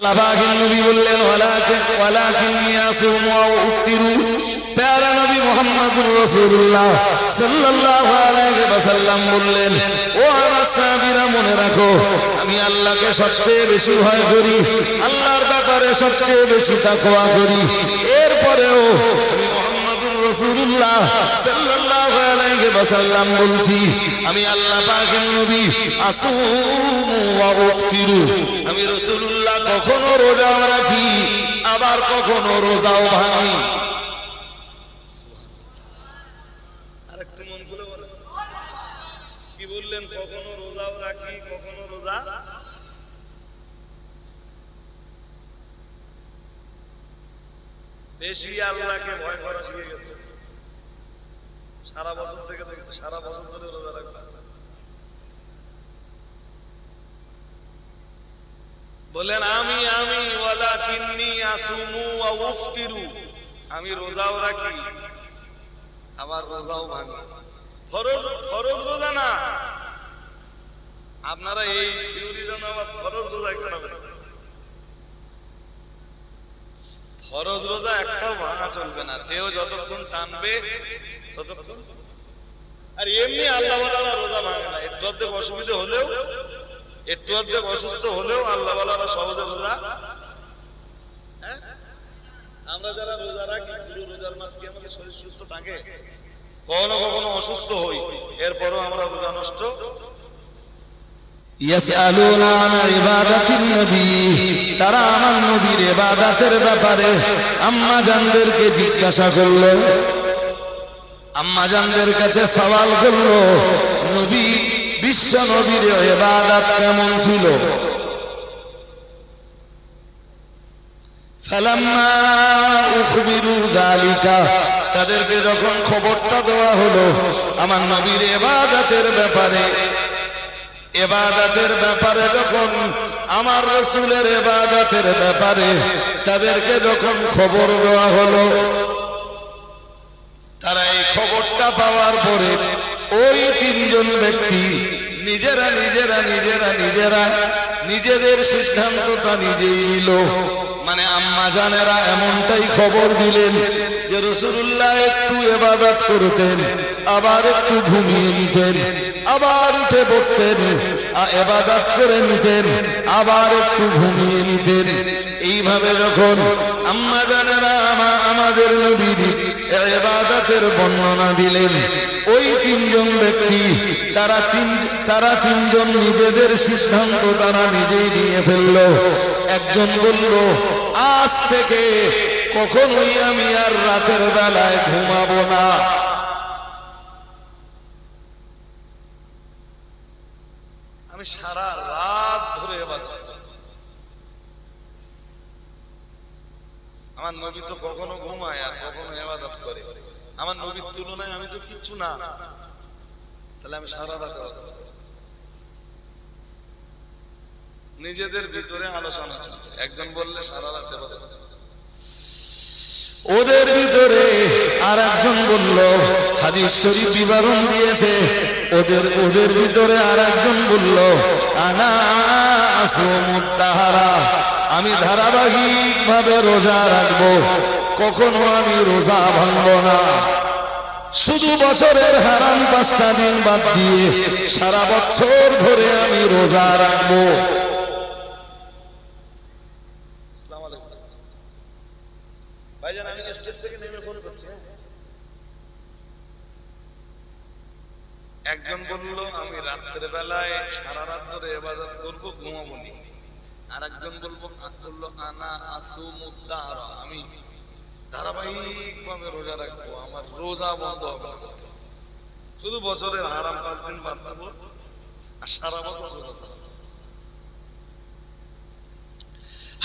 আল্লাহ নবী বললেন ওয়ালাকিন্নী আসুমু ওয়া উফতিরু। প্যারা নবী মুহাম্মদুর রাসূলুল্লাহ সাল্লাল্লাহু আলাইহি ওয়াসাল্লাম বললেন, ও আমার সাহাবীরা মনে রাখো, আমি আল্লাহকে সবচেয়ে বেশি ভয় করি, আল্লাহর ব্যাপারে সবচেয়ে বেশি তাকওয়া করি। এরপরেও আমি মুহাম্মদুর রাসূলুল্লাহ সাল্লাল্লাহু আলাইহি ওয়াসাল্লাম বলছি, আমি আল্লাহ পাকের নবী আসুমু ওয়া উফতিরু। আমি রাসূলুল্লাহ কখনো রোজাও রাখি, আবার কখনো রোজাও ভাঙি। আরেকটু মন খুলে বলেন, কি বললেন? কখনো রোজাও রাখি, কখনো রোজা। বেশি আল্লাহকে ভয় করা শিখে গেছে। সারা বছর ধরে রোজা রাখবা। বলেন আমি ওয়ালাকিন্নী আসুমু ওয়া উফতিরু। আমি রোজাও রাখি, আবার রোজাও ভাঙি। ফরজ রোজা না। আপনারা এই থিওরি জানো, আবার ফরজ রোজা খারাপ। ফরজ রোজা একটাও ভাঙা চলবে না। দেহ যতক্ষণ টানবে ততক্ষণ। আর এমনি আল্লাহ ওয়ালারা রোজা ভাঙে না। একটু অর্ধেক অসুবিধা হলেও, একটু অর্ধেক অসুস্থ হলেও আল্লাহ ওয়ালারা সহজে রোজা। আমরা যারা রোজা রাখি, পুরো রোজার মাস কি আমাদের শরীর সুস্থ থাকে? কখনো কখনো অসুস্থ হই, এরপরও আমরা রোজা নষ্ট। ইয়াসআলুনা আন ইবাদাতিন নবী, তারা আমার নবীর ইবাদতের ব্যাপারে আম্মা জানদেরকে জিজ্ঞাসা করলো, আম্মা জানদের কাছে সওয়াল করলো, নবী বিশ্ব নবীর ইবাদত কেমন ছিল? ফালাম্মা উখবিরু যালিকা, তাদেরকে যখন খবরটা দেওয়া হলো আমার নবীর ইবাদতের ব্যাপারে, যখন আমার রাসূলের ইবাদতের ব্যাপারে তাদেরকে যখন খবর দেওয়া হলো, তারা এই খবরটা পাওয়ার পরে ওই তিনজন ব্যক্তি নিজেদের সিদ্ধান্তটা নিজেই নিল। মানে আম্মা জানেরা এমনটাই খবর দিলেন যে রাসূলুল্লাহ একটু ইবাদত করতেন, আবার একটু ঘুমিয়ে নিতেন, আবার উঠে বসতেন, ইবাদত করে নিতেন, আবার একটু ঘুমিয়ে নিতেন। এইভাবে যখন আম্মা জানেরা আমাদের নবীর ইবাদতের বর্ণনা দিলেন, ওই তিনজন ব্যক্তি তারা তিনজন নিজেদের সিদ্ধান্ত তারা নিজেই নিয়ে ফেলল। একজন বলল, আজ থেকে কখনোই আমি আর রাতের বেলায় ঘুমাবো না। আমি সারা রাত ধরে ইবাদত করব। আমার নবী তো কখনো ঘুমায় আর কখনো ইবাদত করে। আমার নবীর তুলনায় আমি তো কিচ্ছু না, তাহলে আমি সারা রাত ইবাদত করব। নিজেদের ভিতরে আলোচনা চলছে। একজন বললে সারা রাত ইবাদত, ওদের ভিতরে আর একজন বলল, হাদিস শরীফ বিবরণ দিয়েছে, ওদের ভিতরে আর একজন বলল, আনা আসুমুদ দাহরা, আমি ধারাবাহিক ভাবে রোজা রাখবো, কখনো আমি রোজা ভাঙবো না। শুধু বছরের হারাম 5টা দিন বাদ দিয়ে সারা বছর ধরে আমি রোজা রাখবো। ভাইজান আমি স্টেজ থেকে নেমে ফোন করছি। একজন বলল আমি রাতের বেলায় সারা রাত ধরে ইবাদত করব, ঘুমাবো না। আর একজন বললো আনা আসুমুদ দাহরা, আমি ধারাবাহিক ভাবে রোজা রাখবো, আমার রোজা বন্ধ হবে না। শুধু বছরের হারাম 5 দিন বাদ দেবো আর সারা বছর রোজা।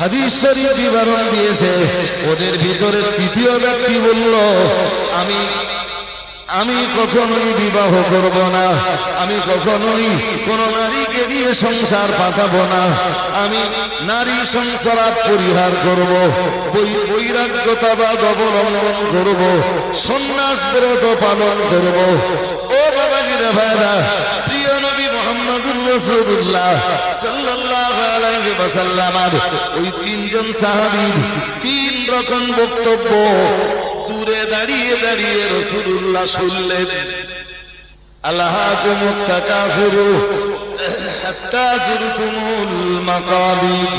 হাদিস শরীফ বিবরণ দিয়েছে, ওদের ভিতরে তৃতীয় ব্যক্তি বলল, আমি কখনোই বিবাহ করব না, আমি কখনোই কোন নারীকে নিয়ে সংসার পাতাবো না, আমি নারী সংসার পরিহার করব, বৈরাগ্যতাবাদ অবলম্বন করব, সন্ন্যাস ব্রত পালন করব। ও বাবাজিরা ভাইরা, প্রিয় নবী মুহাম্মদুর রাসূলুল্লাহ সাল্লাল্লাহু আলাইহি ওয়াসাল্লাম ওই তিনজন সাহাবীর তিন রকম বক্তব্য দূরে দাঁড়িয়ে দাঁড়িয়ে রাসূলুল্লাহ শুনলেন। আল্লাহুম্মা তাকাফুরু হাত্তা যুরতুমুল মাকাবির।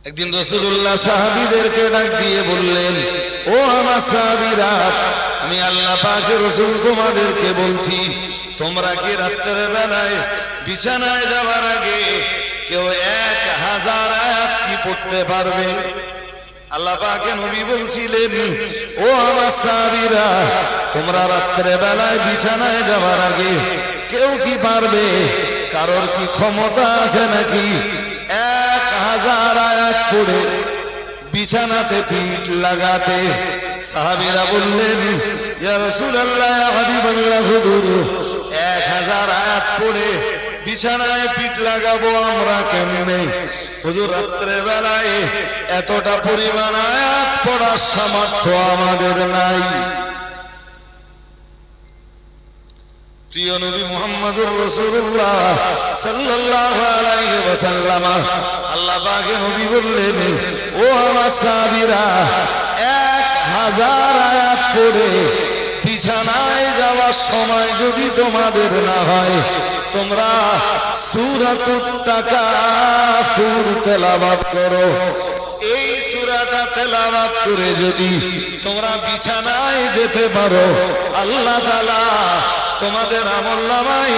একদিন রাসূলুল্লাহ সাহাবীদেরকে ডাক দিয়ে বললেন, ও আমার সাহাবীরা, আমি আল্লাহ পাকের রাসূল তোমাদেরকে বলছি, তোমরা কি রাতের বেলায় বিছানায় যাওয়ার আগে কেউ 1000 আয়াত কি পড়তে পারবে? আল্লাহ পাকের নবী বলছিলেন, ও আমার সাহাবীরা, তোমরা রাতের বেলায় বিছানায় যাওয়ার আগে কেউ কি পারবে? কারোর কি ক্ষমতা আছে নাকি 1000 আয়াত পড়ে বিছানাতে পিঠ লাগাতে? সাহাবীরা বললেন, ইয়া রাসূলুল্লাহ, ইয়া হাবিবাল্লাহ, হুজুর 1000 আয়াত পড়ে বিছানায় পিঠ লাগাবো আমরা কেমনে? হুজুর রাত্রে বেলায় এতটা পরিমাণ আয়াত পড়ার সামর্থ্য আমাদের নাই। প্রিয় নবী মুহাম্মদুর রাসূলুল্লাহ সাল্লাল্লাহু আলাইহি ওয়াসাল্লাম আল্লাহ পাকের নবী বললেন, ও আমার সাহাবীরা, 1000 আয়াত পড়ে বিছানায় যাওয়ার সময় যদি তোমাদের না হয়, তোমরা সূরাতুত তাকাসুর তেলাওয়াত করো। এই সূরাটা তেলাওয়াত করে যদি তোমরা বিছানায় যেতে পারো, আল্লাহ তাআলা তোমাদের আমলনামায়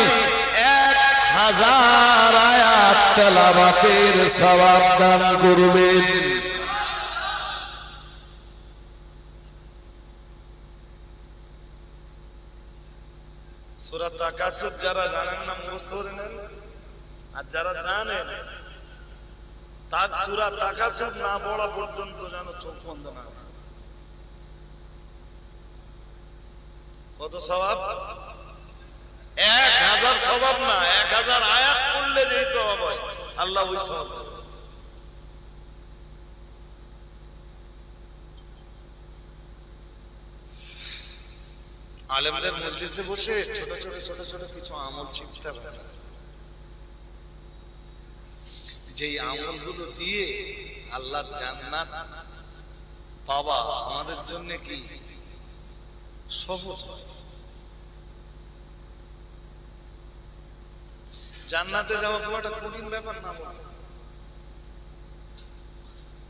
1000 আয়াত তেলাওয়াতের সওয়াব দান করবেন। সূরা তাকাসুর যারা জানেন না মুখস্থ করে নেন, আর যারা জানেন সূরা তাকাসুর না পড়া পর্যন্ত যেন চোখ বন্ধ না। কত সওয়াব? 1000 সওয়াব না, 1000 আয়াত পড়লে যে সওয়াব হয়, আল্লাহ ওই সওয়াব। আলেমদের মজলিসে বসে ছোট ছোট কিছু আমল শিখতে হবে, যেই আমলগুলো দিয়ে আল্লাহর জান্নাত পাওয়া আমাদের জন্য কি সহজ হয়। জান্নাতে যাওয়া খুব একটা কঠিন ব্যাপার না।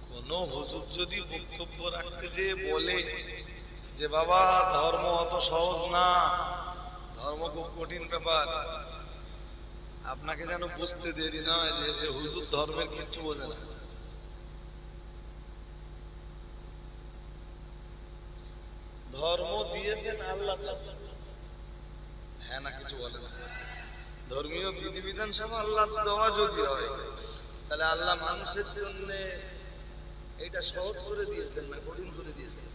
কোন হুজুর যদি বক্তব্য রাখতে যে বলে যে বাবা ধর্ম অত সহজ না, ধর্ম খুব কঠিন ব্যাপার, আপনাকে যেন বুঝতে দেরি নয় যে হুজুর ধর্মের কিচ্ছু বোঝে না। ধর্ম দিয়েছেন আল্লাহ, হ্যাঁ না কিছু বলে না। ধর্মীয় বিধিবিধান সব আল্লাহ দেওয়া যদি হয়, তাহলে আল্লাহ মানুষের জন্য এটা সহজ করে দিয়েছেন না কঠিন করে দিয়েছেন?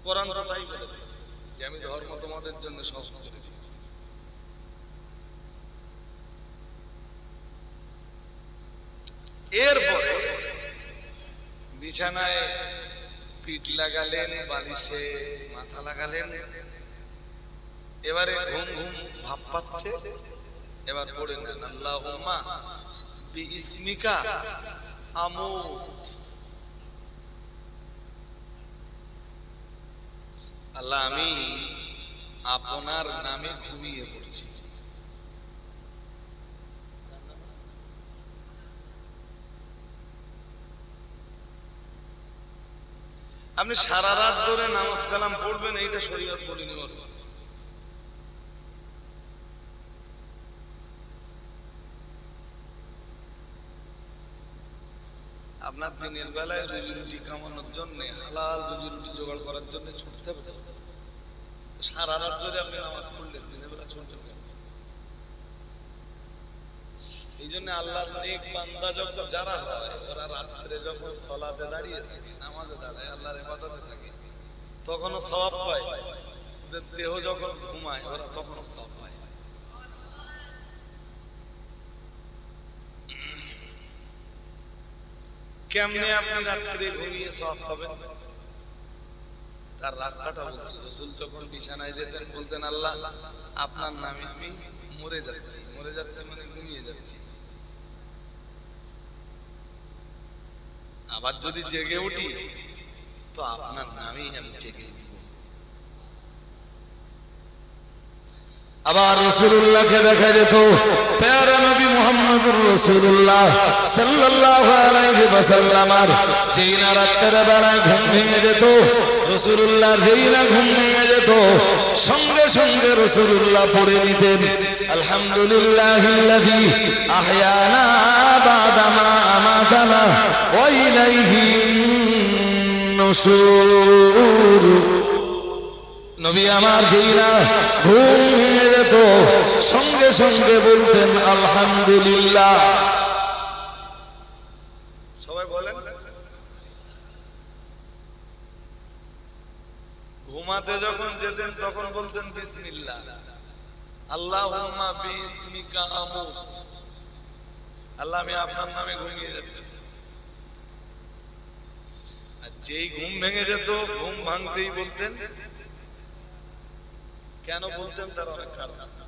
কোরআন তো তাই বলেছে যে আমি ধর্ম তোমাদের জন্য সহজ করে দিয়েছি। এরপরে বিছানায় পিঠ লাগালেন, বালিশে মাথা লাগালেন, এবারে ঘুম ঘুম ভাব পাচ্ছে, এবার পড়ে নেন আল্লাহুম্মা বিইসমিকা আমুত। আল্লাহ, আমি আপনার নামে ঘুমিয়ে পড়ছি। আপনি সারা রাত ধরে নামাজ কালাম পড়বেন, এইটা শরীয়ত বলেনি। আপনার দিনের বেলায় রুজি রুটি কামানোর জন্য, হালাল রুজি রুটি জোগাড় করার জন্য ছুটতে হবে। সারা রাত ধরে আপনি নামাজ পড়লেন, দিনের বেলা ছুটবেন কেন? এই জন্য আল্লাহর নেক বান্দা যখন যারা হয়, ওরা রাত্রে যখন সালাতে দাঁড়িয়ে থাকে, নামাজে দাঁড়ায়, আল্লাহর ইবাদতে থাকে, তখনও সওয়াব পায়। ওদের দেহ যখন ঘুমায়, ওরা তখনও সওয়াব পায়। কেমনে আপনি রাত্রে ঘুমিয়ে সওয়াব পাবেন? তার রাস্তাটা বলছি। রাসূল যখন বিছানায় যেতেন বলতেন, আল্লাহ আপনার নামে আমি মরে যাচ্ছি। মরে যাচ্ছি মানে ঘুমিয়ে যাচ্ছি। আবার যদি জেগে উঠি তো আপনার নামেই আমি জেগে উঠব। আবার রাসূলুল্লাহকে দেখা যেত, প্যারা নবী মুহাম্মদুর রাসূলুল্লাহ সাল্লাল্লাহু আলাইহি ওয়াসাল্লাম যেই না রাতের বেলায় ঘুম ভেঙে যেত, রাসূলুল্লাহ যেই না ঘুম ভেঙে যেত, সঙ্গে সঙ্গে রাসূলুল্লাহ পড়ে নিতেন, আলহামদুলিল্লাহিল্লাযী আহয়ানা বা'দা মা আমাতানা ওয়া ইলাইহি নুশুর। নবী আমার যেই না ঘুম ভেঙে যেত, সঙ্গে সঙ্গে বলতেন আলহামদুলিল্লাহ। সবাই বলেন। ঘুমাতে যখন যেতেন তখন বলতেন বিসমিল্লাহ, আল্লাহুম্মা বিসমিকা আমুত। আল্লাহ আমি আপনার নামে ঘুমিয়ে যাচ্ছি। আর যেই ঘুম ভেঙে যেত, ঘুম ভাঙতেই বলতেন। কেন বলতেন তার অনেক কারণ আছে।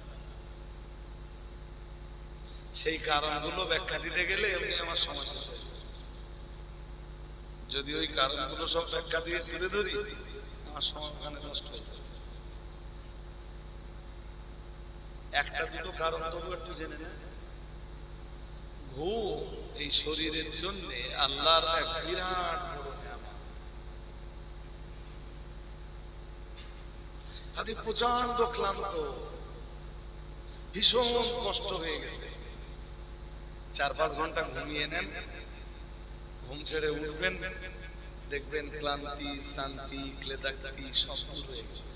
সেই কারণগুলো ব্যাখ্যা দিতে গেলে এমনি আমার সময় শেষ হয়ে যাবে। যদি ওই কারণগুলো সব ব্যাখ্যা দিয়ে তুলে ধরি, আমার সময় ওখানে নষ্ট হয়ে যাবে। একটা দুটো কারণ তবু একটু জেনে নেন। ঘুম এই শরীরের জন্য আল্লাহর এক বিরাট বড় নিয়ামত। আপনি প্রচন্ড ক্লান্ত, ভীষণ কষ্ট হয়ে গেছে, 4-5 ঘন্টা ঘুমিয়ে নেন, ঘুম ছেড়ে উঠবেন, দেখবেন ক্লান্তি, শ্রান্তি, ক্লেদাক্তি সব দূর হয়ে গেছে।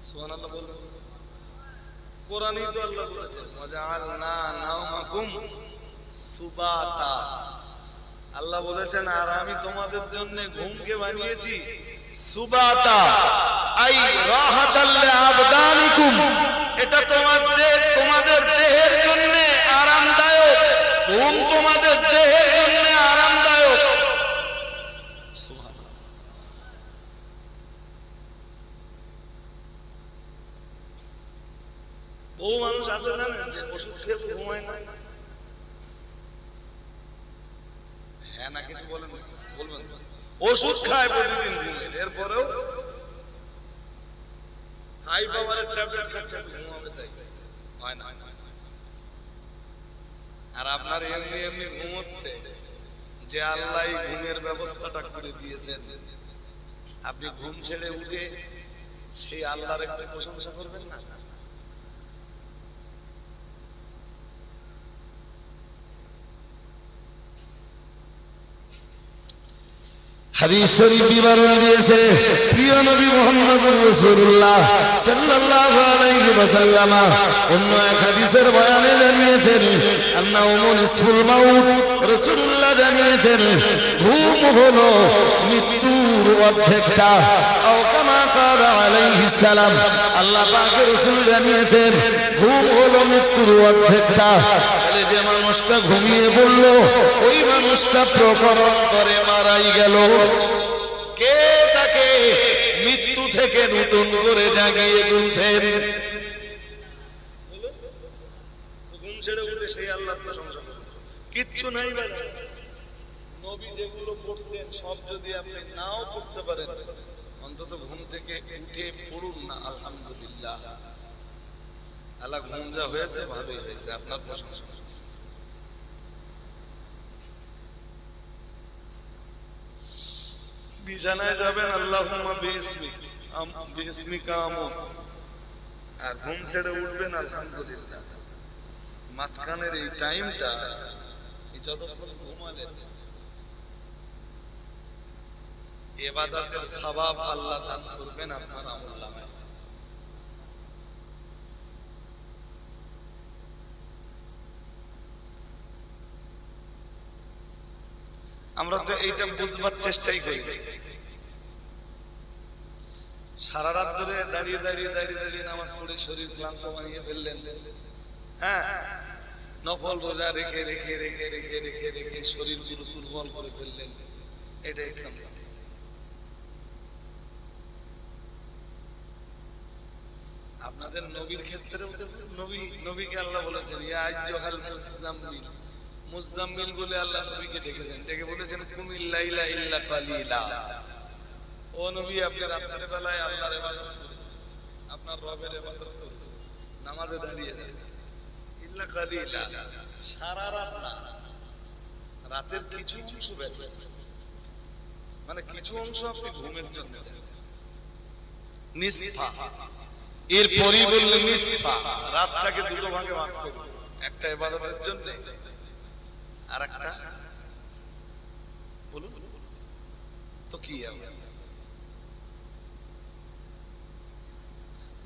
সুবহানাল্লাহ বলুন। কোরআনেই তো আল্লাহ বলেছেন, ওয়াজআলনা নাওমাকুম সুবাতা। আল্লাহ বলেছেন, আর আমি তোমাদের জন্য ঘুমকে বানিয়েছি সুবাতা, আই রাহাতাল লিআবদানিকুম। এটা তোমাদের দেহের জন্য আরামদায়ক। ঘুম তোমাদের দেহের জন্য আরামদায়ক। সুবহানাল্লাহ। বহু মানুষ আছে জানেন যে ওষুধ খেয়ে ঘুমায় না। হ্যাঁ না কিছু বলেন, বলবেন। ওষুধ খায় প্রতিদিন ঘুমের, এরপরেও হাই পাওয়ারের ট্যাবলেট খাচ্ছে, ঘুমাবে তাই হয় না। আর আপনার এমনি এমনি ঘুম হচ্ছে যে আল্লাহ ঘুমের ব্যবস্থাটা করে দিয়েছেন। আপনি ঘুম ছেড়ে উঠে সেই আল্লাহর একটু প্রশংসা করবেন না? হাদিস শরীফ বিবরণ দিয়েছে প্রিয় নবী মুহাম্মদুর রাসূলুল্লাহ সাল্লাল্লাহু আলাইহি ওয়াসাল্লাম। অন্য এক হাদিসের বয়ানে জানিয়েছেন, আন্নাউমু নিসফুল মাউত। রাসূলুল্লাহ জানিয়েছেন, ঘুম হলো মৃত্যুর অর্ধেকটা। আও কামা ক্বালা আলাইহিস সালাম। আল্লাহ পাকের রাসূল জানিয়েছেন, ঘুম হলো মৃত্যুর অর্ধেকটা। তাহলে যে মানুষটা ঘুমিয়ে পড়ল, ওই মানুষটা প্রকরণ করে মারাই গেল। কে তাকে মৃত্যু থেকে নতুন করে জাগিয়ে তুলছেন? ঘুম ছেড়ে উঠে সেই আল্লাহর প্রশংসা করুন। কিচ্ছু নাই ভাই। নবী যেগুলো পড়তেন সব যদি আপনি নাও পড়তে পারেন, অন্তত ঘুম থেকে উঠে পড়ুন না আলহামদুলিল্লাহ। আল্লাহ ঘুম যা হয়েছে ভালোই হয়েছে, আপনার প্রশংসা করছে। বিছানায় যাবেন, আল্লাহুম্মা বিসমিকা আমুত, আর ঘুম ছেড়ে উঠবেন আলহামদুলিল্লাহ। মাঝখানের এই টাইমটা, যতক্ষণ ঘুমালেন, ইবাদতের সওয়াব আল্লাহ দান করবেন আপনার আমলনামায়। আমরা তো এইটা বুঝবার চেষ্টাই করি। সারা রাত ধরে দাঁড়িয়ে দাঁড়িয়ে নামাজ পড়ে শরীর ক্লান্ত বানিয়ে ফেললেন। হ্যাঁ, নফল রোজা রেখে রেখে রেখে রেখে রেখে রেখে শরীর পুরো দুর্বল করে ফেললেন। এটা ইসলাম। আপনাদের নবীর ক্ষেত্রে নবীকে আল্লাহ বলেছেন ইয়া আইয়ুহাল মুজাম্মিল, মুজাম্মিল বলে আল্লাহ নবীকে ডেকেছেন, ডেকে বলেছেন কুমিল লাইলা ইল্লা কালিলা। ও নবী, আপনি রাতের বেলায় আল্লাহর ইবাদত করুন, আপনার রবের ইবাদত করুন, নামাজে দাঁড়িয়ে যান। ইল্লা কালিলা, সারা রাত না, রাতের কিছু অংশ ব্যতীত, মানে কিছু অংশ আপনি ঘুমের জন্য দেন। নিসফা, এর পরই বললে নিসফা, রাতটাকে দুটো ভাগে ভাগ করুন, একটা ইবাদতের জন্য আর একটা বলুন তো কি।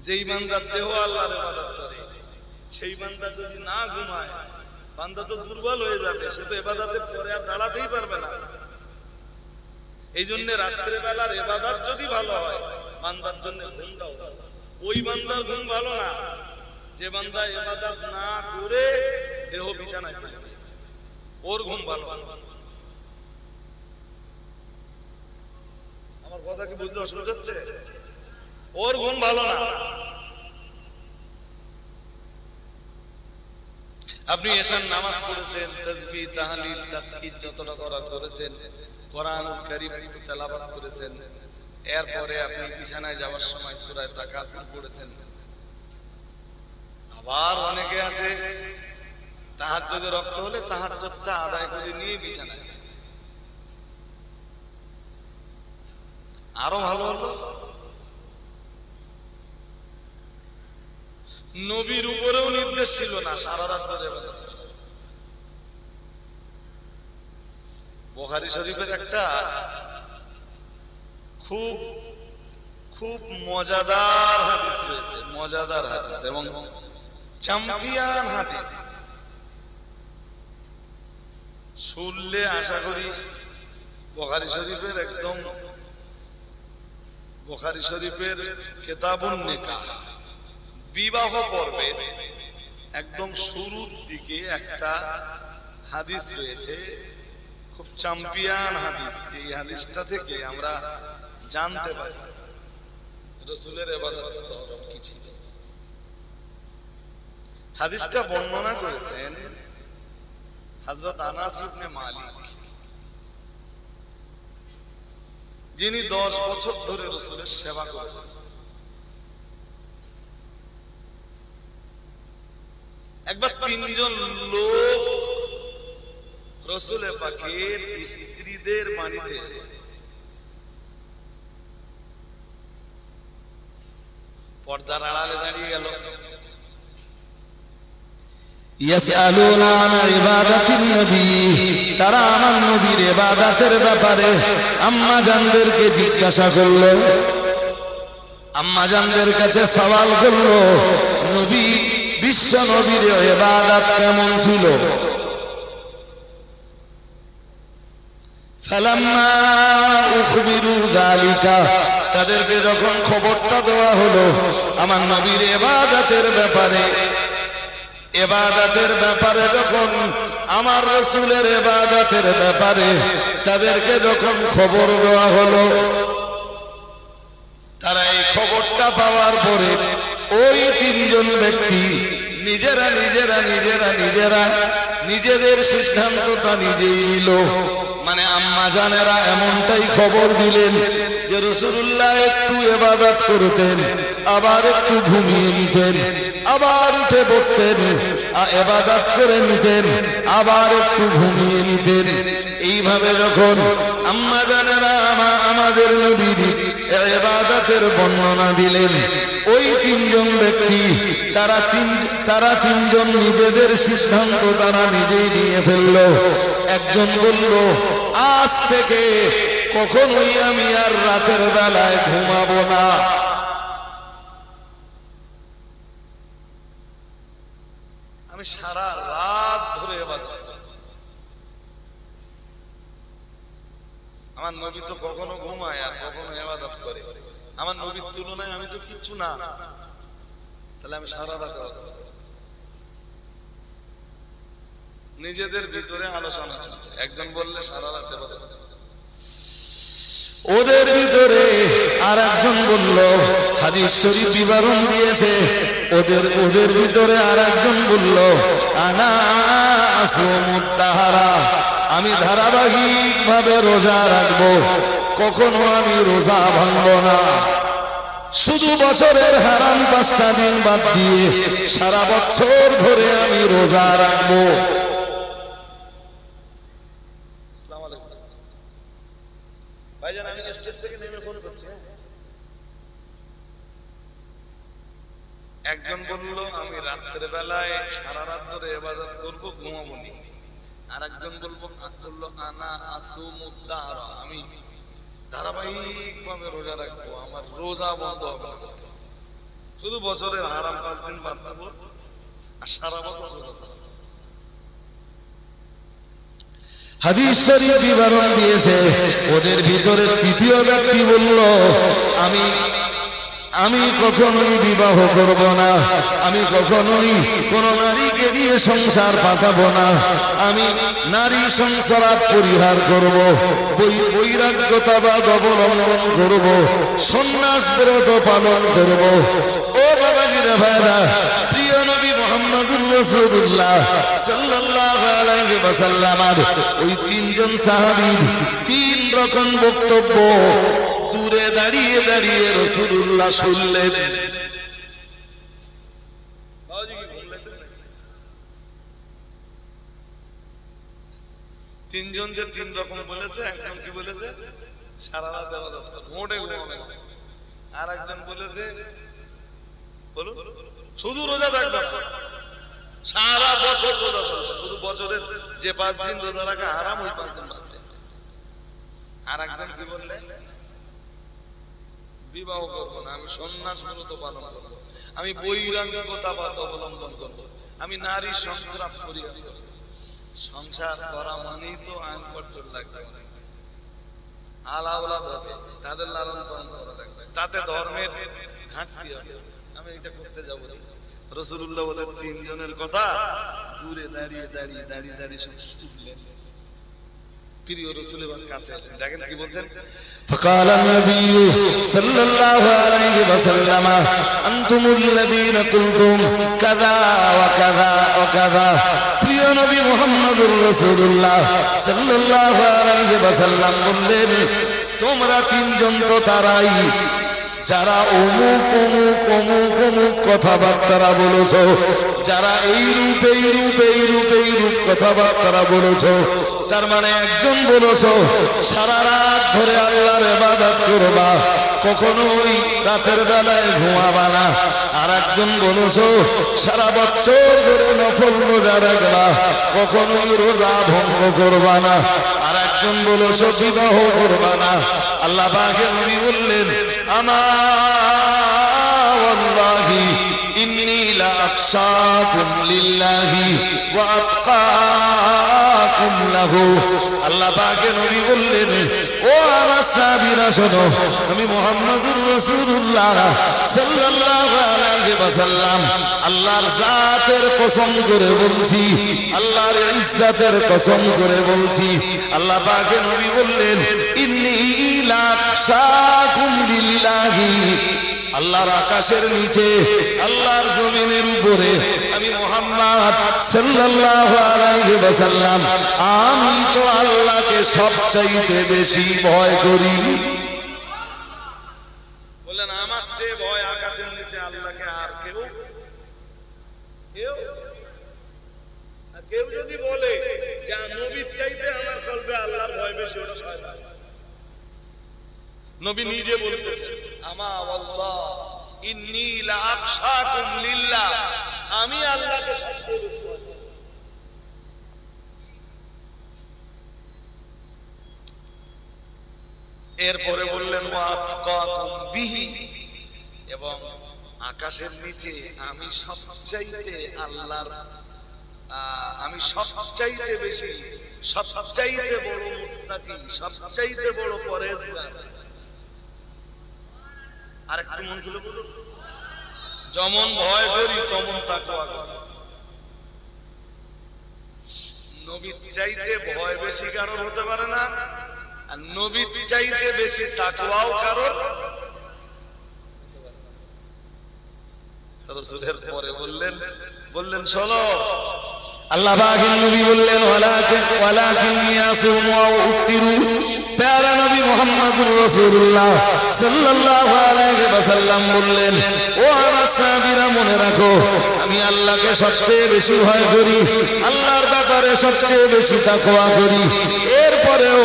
যেই বান্দা দেহ আল্লাহর ইবাদত করে সেই বান্দা যদি না ঘুমায়, বান্দা তো দুর্বল হয়ে যাবে, সে তো ইবাদতে পরে আর দাঁড়াতেই পারবে না। এই জন্য রাত্রে বেলার ইবাদত যদি ভালো হয়, বান্দার জন্য ঘুমটাও ভালো। ওই বান্দার ঘুম ভালো না যে বান্দা ইবাদত না করে দেহ বিছানায় ফেলে দিয়েছে, ওর ঘুম ভালো। আমার কথা কি বুঝতে অসুবিধা হচ্ছে? ওর ঘুম ভালো না। আপনি এশার নামাজ পড়েছেন, তাসবিহ তাহলিল তাসকিত যতটা করা করেছেন, কোরআনুল কারীম একটু তেলাওয়াত করেছেন, এরপরে আপনি বিছানায় যাওয়ার সময় সূরা তাকাসুর পড়েছেন। আবার অনেকে আছে তাহাজ্জুদে রক্ত হলে তাহাজ্জুদটা আদায় করে নিয়ে বিছানায়, আরো ভালো হলো নবীর উপরেও নির্দেশ ছিল না সারা রাত ধরে ইবাদত করা। বুখারী শরীফের একটা খুব খুব মজাদার হাদিস রয়েছে, মজাদার হাদিস এবং চ্যাম্পিয়ন হাদিস। শুনলে আশা করি বুখারী শরীফের একদম, বুখারী শরীফের কিতাবুন নিকাহ বিবাহ পর্বের একদম শুরুর দিকে একটা হাদিস রয়েছে, খুব চ্যাম্পিয়ন হাদিস। যে হাদিসটা থেকে আমরা জানতে পারি রাসূলের ইবাদতের ধরন কি ছিল। হাদিসটা বর্ণনা করেছেন হযরত আনাস ইবনে মালিক, যিনি 10 বছর ধরে রাসূলের সেবা করেছেন। একবার 3 জন লোক রাসূল পাকের স্ত্রীদের বাড়িতে পর্দার আড়ালে দাঁড়িয়ে গেল। ইয়াসআলুনা আন ইবাদাতিন নবী, তারা আমার নবীর ইবাদতের ব্যাপারে আম্মা জানদেরকে জিজ্ঞাসা করলো, আম্মা জানদের কাছে সওয়াল করলো নবী, বিশ্ব নবীর ইবাদত কেমন ছিল। ফালাম্মা উখবিরু যালিকা, তাদেরকে যখন খবরটা দেওয়া হলো আমার নবীর ইবাদতের ব্যাপারে, ইবাদতের ব্যাপারে যখন আমার রাসূলের ইবাদতের ব্যাপারে তাদেরকে যখন খবর দেওয়া হলো, তারা এই খবরটা পাওয়ার পরে ওই 3 জন ব্যক্তি নিজেরা নিজেরা নিজেরা নিজেরা নিজেদের সিদ্ধান্তটা নিজেই নিল। মানে আম্মা জানেরা এমনটাই খবর দিলেন যে রাসূলুল্লাহ একটু ইবাদত করতেন, আবার একটু ঘুমিয়ে নিতেন, আবার উঠে পড়তেন, ইবাদত করে নিতেন, আবার একটু ঘুমিয়ে নিতেন। এইভাবে যখন আম্মা জানেরা আমাদের নবীর ইবাদতের বর্ণনা দিলেন, ওই 3 জন ব্যক্তি তারা 3 জন নিজেদের সিদ্ধান্ত তারা নিজেই নিয়ে ফেলল। একজন বলল, আজ থেকে কখনোই আমি আর রাতের বেলায় ঘুমাবো না। আমি সারা রাত ধরে ইবাদত করব। আমার নবী তো কখনো ঘুমায় আর কখনো ইবাদত করে, আমার নবীর তুলনায় আমি তো কিচ্ছু না, তাহলে আমি সারা রাত ইবাদত করব। নিজেদের ভিতরে আলোচনা চলছে। একজন বললে সারা রাত ইবাদত, ওদের ভিতরে আর একজন বলল, হাদিস শরীফ বিবরণ দিয়েছে, ওদের ভিতরে আর একজন বলল, আনা আসুমুদ দাহরা, আমি ধারাবাহিক ভাবে রোজা রাখবো, কখনো আমি রোজা ভাঙব না। শুধু বছরের হারাম 5টা দিন বাদ দিয়ে সারা বছর ধরে আমি রোজা রাখবো। ভাইজান আমি স্টেজ থেকে নেমে ফোন করছি। একজন বলল আমি রাতের বেলায় সারা রাত ধরে ইবাদত করব, ঘুমাবো না। আর একজন বললো আনা আসুমুদ দাহরা, আমি ধারাবাহিক ভাবে রোজা রাখবো, আমার রোজা বন্ধ হবে না। শুধু বছরের হারাম 5 দিন বাদ দেবো আর সারা বছর রোজা। হাদিস শরীফ বিবরণ দিয়েছে, ওদের ভিতরে তৃতীয় ব্যক্তি বলল, আমি কখনোই বিবাহ করব না, আমি কখনোই কোন নারীকে নিয়ে সংসার পাতাবো না, আমি নারী সংসার পরিহার করব, বৈরাগ্যতাবাদ অবলম্বন করব, সন্ন্যাস ব্রত পালন করব। ও বাবাজিরা ভাইরা, প্রিয় নবী মুহাম্মদুর রাসূলুল্লাহ সাল্লাল্লাহু আলাইহি ওয়াসাল্লাম ওই 3 জন সাহাবীর 3 রকম বক্তব্য দূরে দাঁড়িয়ে দাঁড়িয়ে রাসূলুল্লাহ শুনলেন। 3 জন যে 3 রকম বলেছে, একজন কি বলেছে সারা রাত ইবাদত করব, মোটে ঘুমাবে না। আর একজন বলেছে বলুন শুধু রোজা থাকবে, সারা বছর রোজা চলবে, শুধু বছরের যে 5 দিন রোজা রাখা হারাম ওই 5 দিন বাদ দেন। আর একজন কি বললে, বিবাহ করবো না, আমি সন্ন্যাস ব্রত পালন করবো, আমি বৈরাগ্যতাবাদ অবলম্বন করবো, আমি নারী সংসার পরিহার করবো। সংসার করা মানেই তো আইন পর্যন্ত লাগবে, আলাওলাদ হবে, তাদের লালন পালন করা লাগবে, তাতে ধর্মের ঘাটতি হবে। আমি এটা করতে যাবো না। রাসূলুল্লাহ ওদের 3 জনের কথা দূরে দাঁড়িয়ে দাঁড়িয়ে দাঁড়িয়ে দাঁড়িয়ে সব শুনলেন। প্রিয় রাসূলের কাছে দেখেন কি বলছেন, فقال النبي صلى الله عليه وسلم انتم الذين قلتم كذا وكذا وكذا। প্রিয় নবী মুহাম্মদুর রাসূলুল্লাহ সাল্লাল্লাহু আলাইহি ওয়াসাল্লাম বললেন, তোমরা 3 জন তো তারাই যারা অমুক অমুক অমুক অমুক কথাবার্তা বলেছো, যারা এই রূপ কথাবার্তা বলেছো। তার মানে একজন বলেছো সারা রাত ধরে আল্লাহর ইবাদত করবা, কখনোই রাতের বেলায় ঘুমাবা না। আর একজন বলেছো সারা বছর ধরে নফল রোজা রাখবা, কখনোই রোজা ভঙ্গ করবা না। আর একজন বলেছো বিবাহ করবা না। আল্লাহ পাকের নবী বললেন, আমা ওয়াল্লাহি ইন্নী লা আখশাকুম লিল্লাহি ওয়া আতকাকুম লাহু। আল্লাহ পাকের নবী বললেন, ও আমার সাহাবীরা শোনো, আমি মুহাম্মদুর রাসূলুল্লাহ সাল্লাল্লাহু আলাইহি ওয়াসাল্লাম আল্লাহর জাতের কসম করে বলছি, আল্লাহর ইজ্জতের কসম করে বলছি। আল্লাহ পাকের নবী বললেন, ইন্নী লা আখশাকুম লিল্লাহি, আল্লাহর আকাশের নিচে আল্লাহর জমিনের উপরে আমি মুহাম্মদ সাল্লাল্লাহু আলাইহি ওয়াসাল্লাম আমি তো আল্লাহকে সবচাইতে বেশি ভয় করি। বলেন আমার চেয়ে ভয় আকাশের নিচে আল্লাহকে আর কেউ কেউ যদি বলে যে নবীর চাইতে আমার কলবে আল্লাহর ভয় বেশি, ওটা শয়তান। নবী নিজে বলতেছেন, আমা ওয়াল্লাহ ইন্নী লা আখশাকুম লিল্লাহ, আমি আল্লাহকে সবচেয়ে বেশি ভয় করি। এরপরে বললেন ওয়া আতকাকুম বিহি, এবং আকাশের নিচে আমি সবচাইতে আল্লাহর আমি সবচাইতে বেশি, সবচাইতে বড় মুত্তাকি, সবচাইতে বড় পরহেজগার। আর একটু মন খুলে বলুন, যেমন ভয় করি তেমন তাকওয়া করি। নবীর চাইতে ভয় বেশি কারোর হতে পারে না, আর নবীর চাইতে বেশি তাকওয়াও কারোর। রাসূলের পরে বললেন শোনো, আল্লাহ পাকের নবী বললেন ওয়ালাকিন ইয়াসুমু ওয়া ইফতিরু। প্যারা নবী মুহাম্মদুর রাসূলুল্লাহ সাল্লাল্লাহু আলাইহি ওয়াসাল্লাম বললেন, ও আমার সাহাবীরা মনে রাখো, আমি আল্লাহকে সবচেয়ে বেশি ভয় করি, আল্লাহর ব্যাপারে সবচেয়ে বেশি তাকওয়া করি। এরপরেও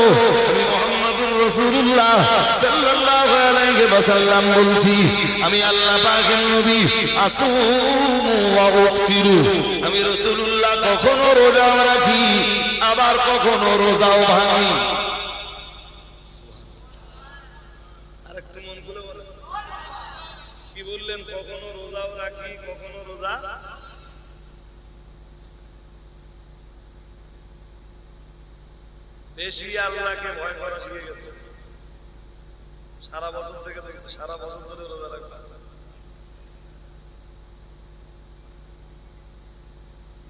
আমি মুহাম্মদুর রাসূলুল্লাহ সাল্লাল্লাহু আলাইহি ওয়াসাল্লাম বলছি, আমি আল্লাহ পাকের নবী আসুমু ওয়া ইফতিরু। আমি রাসূলুল্লাহ কখনো রোজাও রাখি, আবার কখনো রোজাও ভাঙি। আরেকটু মন খুলে বলেন, কি বললেন? কখনো রোজাও রাখি, কখনো রোজা। বেশি আল্লাহকে ভয় করা শিখে গেছে। সারা বছর ধরে রোজা রাখবা।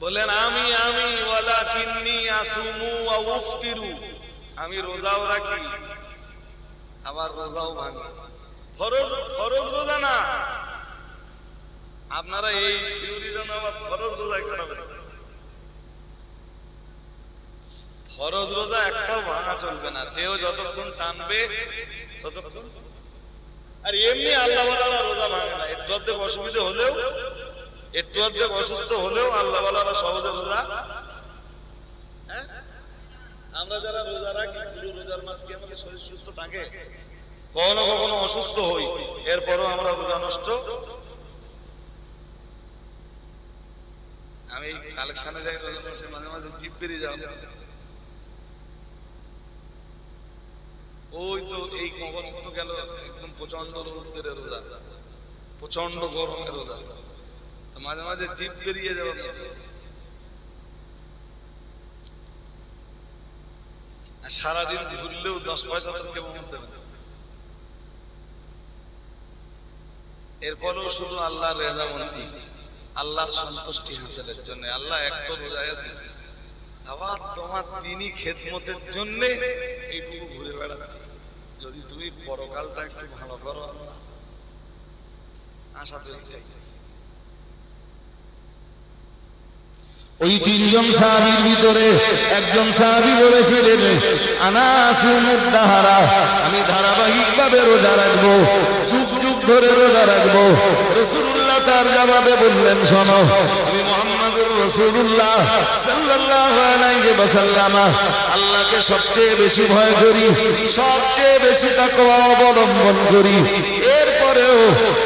বলেন আমি ওয়ালাকিন্নী আসুমু ওয়া ইফতিরু। আমি রোজাও রাখি, আবার রোজাও ভাঙি। ফরজ রোজা না। আপনারা এই থিওরি জানো, আবার ফরজ রোজায় খারাপেন। ফরজ রোজা একটাও ভাঙা চলবে না, দেহ যতক্ষণ টানবে ততক্ষণ। আর এমনি আল্লাহ ওয়ালারা রোজা ভাঙে না। একটু অর্ধেক অসুবিধা হলেও, একটু অর্ধেক অসুস্থ হলেও আল্লাহ ওয়ালারা সহজে রোজা। আমরা যারা রোজা রাখি, পুরো রোজার মাস কি আমাদের শরীর সুস্থ থাকে? কখনো কখনো অসুস্থ হই, এরপরও আমরা রোজা নষ্ট। আমি কালেকশনে যাই রোজা মাসে, মাঝে মাঝে জিভ বেরিয়ে যাও। ওই তো এই বছর তো গেল একদম প্রচন্ড রোদের রোজা, প্রচন্ড গরমের রোজা, তো মাঝে মাঝে জিভ বেরিয়ে যাওয়ার মতো। সারাদিন ঘুরলেও 10 পয়সা তো কেমন দেবে না। এরপরেও শুধু আল্লাহর রেজামন্দি, আল্লাহর সন্তুষ্টি হাসিলের জন্য। আল্লাহ এক তো রোজায় আছে, আবার তোমার তিনি খেদমতের জন্য এইটুকু ঘুরে বেড়াচ্ছি। যদি তুমি পরকালটা একটু ভালো করো, আল্লাহ আশা তো এইটাই। ওই তিনজন সাহাবীর ভিতরে একজন সাহাবী বলেছিলেন, আনা আসুমুদ দাহারা, আমি ধারাবাহিকভাবে রোজা রাখবো, যুগ যুগ ধরে রোজা রাখবো। রাসূলুল্লাহ তার জবাবে বললেন, শোনো, আমি মুহাম্মদুর রাসূলুল্লাহ সাল্লাল্লাহু আলাইহি ওয়াসাল্লাম আল্লাহকে সবচেয়ে বেশি ভয় করি, সবচেয়ে বেশি তাকওয়া অবলম্বন করি। এরপরেও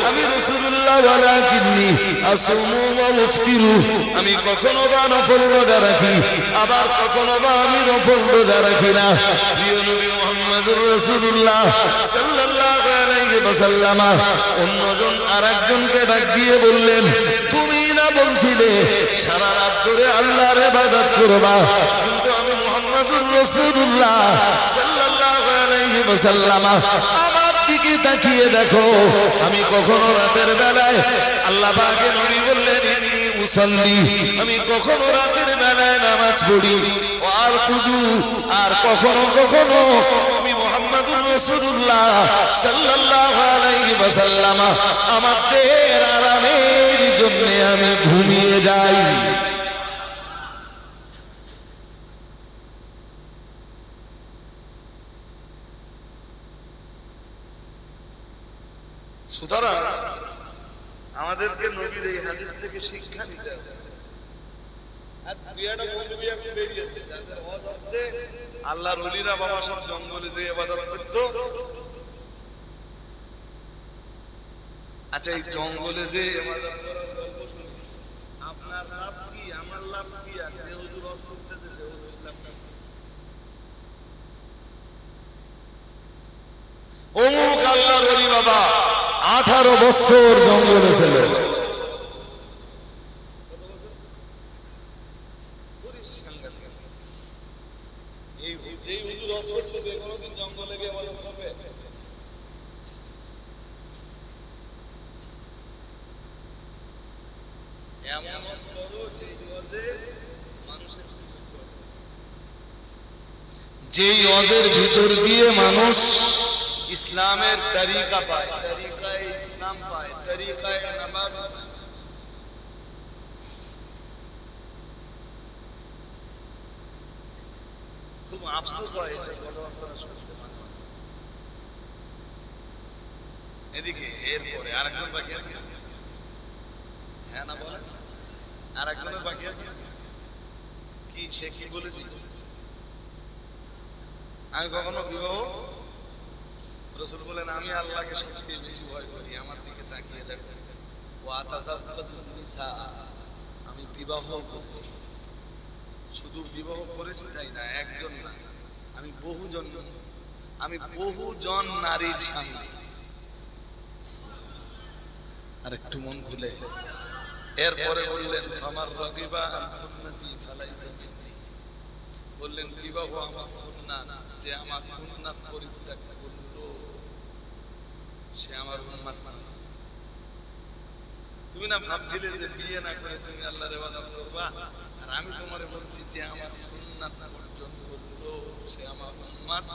আমি রাসূলুল্লাহ ওয়ালাকিন্নী আসুমু ওয়া ইফতিরু, আমি কখনো বা নফল রোজা রাখি, আবার কখনো বা আমি নফল রোজা রাখি না। প্রিয় নবী মুহাম্মদুর রাসূলুল্লাহ সাল্লাল্লাহু আলাইহি ওয়াসাল্লাম অন্যজন আরেকজনকে ডাক দিয়ে বললেন, তুমি না বলছিলে সারা রাত ধরে আল্লাহর ইবাদত করবা, কিন্তু আমি মুহাম্মদুর রাসূলুল্লাহ সাল্লাল্লাহু আলাইহি ওয়াসাল্লাম আমার দিকে তাকিয়ে দেখো, আমি কখনো রাতের বেলায়, আল্লাহ পাকের নবী বললেন ইন্নী উসাল্লি, আমি কখনো রাতের বেলায় নামাজ পড়ি, আর কুদু, আর কখনো কখনো আমি মুহাম্মদুর রাসূলুল্লাহ সাল্লাল্লাহু আলাইহি ওয়াসাল্লাম আমাদের আরামের জন্য আমি ঘুমিয়ে যাই। সুতরাং আমাদেরকে নবীর এই হাদিস থেকে শিক্ষা নিতে হবে। আর তুই একটা বলবি, আমি বেরিয়ে যাদের হজ হচ্ছে, আল্লাহর ওলিরা বাবা সব জঙ্গলে যে ইবাদত করতো। আচ্ছা, এই জঙ্গলে যে ইবাদত করার গল্প শুনি, আপনার লাভ কি, আমার লাভ কি? আর যে হুজুর হজ করতেছে সে হুজুর লাভ কি? অমুক আল্লাহর ওলি বাবা 18 বছর জঙ্গলে ছিল। যেই হুজুর হজ করতেছে কোনদিন জঙ্গলে গিয়ে ইবাদত করবে? এমন হজ করো যেই হজে মানুষের জীবন করবে। যেই ওয়াজের ভিতর দিয়ে মানুষ ইসলামের তরিকা পায়, তরিকায়ে ইসলাম পায়, তরিকায়ে নবাবী পায়। খুব আফসোস হয় এসব কথাবার্তা শুনতে। এদিকে এরপরে আরেকজন বাকি আছে, হ্যাঁ না বলেন, আরেকজনের বাকি আছে কি? সে কি বলেছি? আমি কখনো বিবাহ, রাসূল বলেন আমি আল্লাহকে সবচেয়ে বেশি ভয় করি, আমার দিকে তাকিয়ে দেখো, ওয়া তাযাওয়াজুন নিসা, আমি বিবাহ করেছি। শুধু বিবাহ করেছি তাই না, একজন না, আমি বহুজন নারীর স্বামী। আর একটু মন খুলে এরপরে বললেন ফামার রাগিবা আন সুন্নতি ফালাইসা মিন্নি, বললেন বিবাহ আমার সুন্নাত, যে আমার সুন্নাত পরিত্যাগ করলো সে আমার উম্মত না। তুমি না ভাবছিলে যে বিয়ে না করে তুমি আল্লাহর ইবাদত করবা, আর আমি তোমারে বলছি যে আমার সুন্নাত বর্জন করলো সে আমার উম্মত।